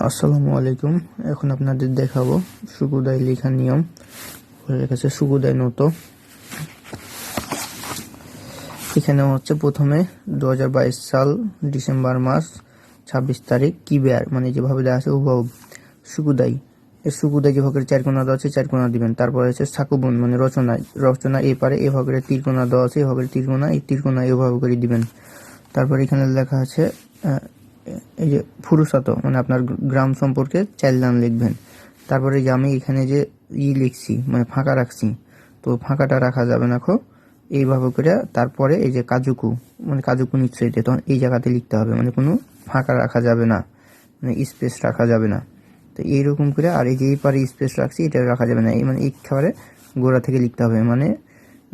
আসসালামু আলাইকুম। এখন আপনাদের দেখাবো সুকুদাই লেখার নিয়ম। লেখাছে সুকুদাই নত। এখানে হচ্ছে প্রথমে 2022 সাল ডিসেম্বর মাস 26 তারিখ কিবিয়ার মানে যেভাবে দেওয়া আছে হুবহু সুকুদাই। এই সুকুদাই যে ভাগের 4 কোণা দেওয়া আছে 4 কোণা দিবেন। তারপরে হচ্ছে সাকুবন মানে রচনা এই পারে এই ভাগের 3 কোণা দেওয়া আছে এই ভাগের 3 কোণা এই 3 কোণা এইভাবে করে দিবেন। তারপর এখানে লেখা আছে এই যে ফুরুসাত মানে আপনার গ্রাম সম্পর্কে 4 লাইন লিখবেন। তারপরে যে আমি এখানে যে লিখছি মানে ফাঁকা রাখছি, তো ফাঁকাটা রাখা যাবে না এইভাবে করে। তারপরে এই যে কাজুকু মানে কাজুকু নিশ্চয়ই তখন এই জায়গাতে লিখতে হবে, মানে কোনো ফাঁকা রাখা যাবে না, মানে স্পেস রাখা যাবে না। তো এইরকম করে আর এই যে এই পারে স্পেস রাখছি এটা রাখা যাবে না, এই মানে একেবারে গোড়া থেকে লিখতে হবে, মানে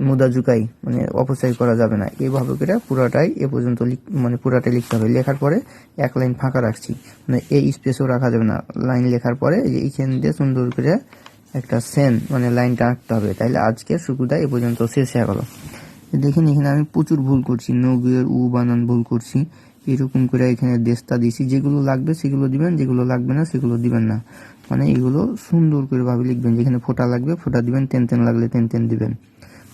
মুদা জুকাই মানে অপচয় করা যাবে না। এইভাবে করে পুরাটাই এ পর্যন্ত মানে পুরাটাই লিখতে হবে। লেখার পরে এক লাইন ফাঁকা রাখছি, মানে এই স্পেসও রাখা যাবে না। লাইন লেখার পরে এই যে এইখান দিয়ে সুন্দর করে একটা সেন মানে লাইনটা আঁকতে হবে। তাইলে আজকের সুকুদা এ পর্যন্ত শেষ হয়ে গেল। দেখেন এখানে আমি প্রচুর ভুল করছি, নগুয়ের উ বানান ভুল করছি। এরকম করে এখানে দেশটা দিছি, যেগুলো লাগবে সেগুলো দিবেন, যেগুলো লাগবে না সেগুলো দিবেন না। মানে এগুলো সুন্দর করে ভাবে লিখবেন, যেখানে ফোঁটা লাগবে ফোঁটা দিবেন, তেন লাগলে তেন দিবেন।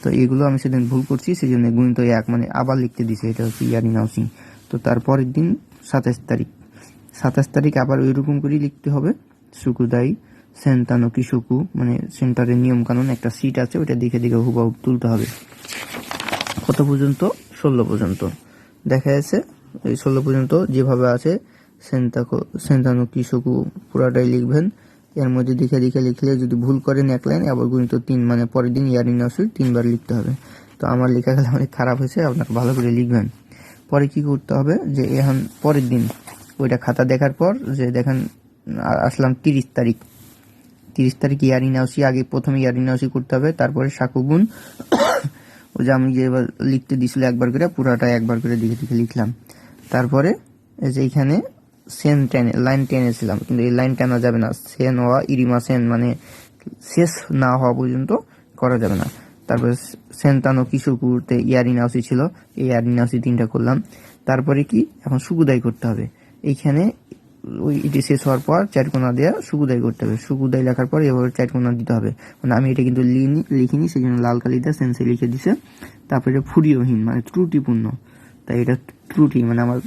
তো এগুলো আমি সেদিন ভুল করছি, সেই জন্য গুণিত 1 মানে আবার লিখতে দিছে, এটা হচ্ছে ইয়ারিং হাউসিং। তো তারপরের দিন 27 তারিখ আবার ওইরকম করেই লিখতে হবে সুকুদাই সেন্তানো কিশোকু মানে সেন্টারের নিয়ম কানুন একটা সিট আছে, ওইটা দেখে হুবহু তুলতে হবে। কত পর্যন্ত? 16 পর্যন্ত দেখা যাচ্ছে। এই 16 পর্যন্ত যেভাবে আছে সেন্তানো কিশোকু পুরাটাই লিখবেন। এর মধ্যে দেখে লিখলে যদি ভুল করেন 1 লাইন আবার গুণিত 3 মানে পরের দিন ইয়ারিং হাউসিং 3 বার লিখতে হবে। তো আমার লেখা গেলে অনেক খারাপ হয়েছে, আপনারা ভালো করে লিখবেন। পরে কি করতে হবে যে এখন পরের দিন ওইটা খাতা দেখার পর যে দেখেন আসলাম 30 তারিখ ইয়ারিং হাউসিং। আগে প্রথমে ইয়ারিং হাউসিং করতে হবে, তারপরে সাকুগুন ওই যে আমি যে লিখতে দিছিল একবার করে পুরাটা একবার করে দেখে লিখলাম। তারপরে এই যে এখানে সেন লাইন টেনেছিলাম, কিন্তু এই লাইন টানা যাবে না। সেন হওয়া ইরিমা সেন মানে শেষ না হওয়া পর্যন্ত করা যাবে না। তারপরে সেন্তানো কিশোরপুরতে ইয়ারিং হাউসি ছিল, এই ইয়ারিং হাউসি 3টা করলাম। তারপরে কি এখন সুকুদাই করতে হবে। এইখানে ওই এটি শেষ হওয়ার পর 4 কোণা দেওয়া সুকুদাই করতে হবে। সুকুদাই লেখার পর এভাবে 4 কোণা দিতে হবে। মানে আমি এটা কিন্তু লিখিনি, সেই জন্য লাল কালি দিয়ে সেন্সে লিখে দিছে। তারপরে ফুরিয়হীন মানে ত্রুটিপূর্ণ, তাই এটা ত্রুটি মানে আমার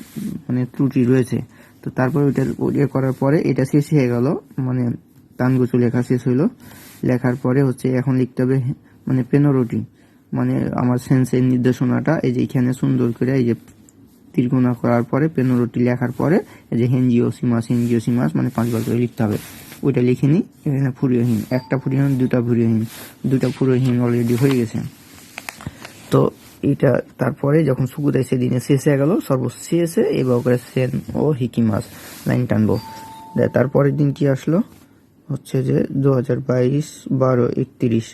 মানে ত্রুটি রয়েছে। তো তারপরে ওইটা করার পরে এটা শেষ হয়ে গেল, মানে তানগুচু লেখা শেষ হইলো। লেখার পরে হচ্ছে এখন লিখতে হবে মানে পেনোরটি মানে আমার সেন্সের নির্দেশনাটা এই যে এখানে সুন্দর করে এই যে ত্রিকোণা করার পরে পেনোরটি লেখার পরে এই যে হেনজিওসিমাস মানে 5 বার করে লিখতে হবে। ওইটা লিখে নিই। এখানে ফুরিয়হীন একটা ফুরিয়হীন দুটা ফুরিয়হীন অলরেডি হয়ে গেছে। তো এটা তারপরে যখন সুকুদাই সেদিনে শেষ হয়ে গেল, সর্বশেষে এবার করে সেন ও হিকিমাস লাইন টানবো। তারপরের দিন কি আসলো হচ্ছে যে 2022 12/31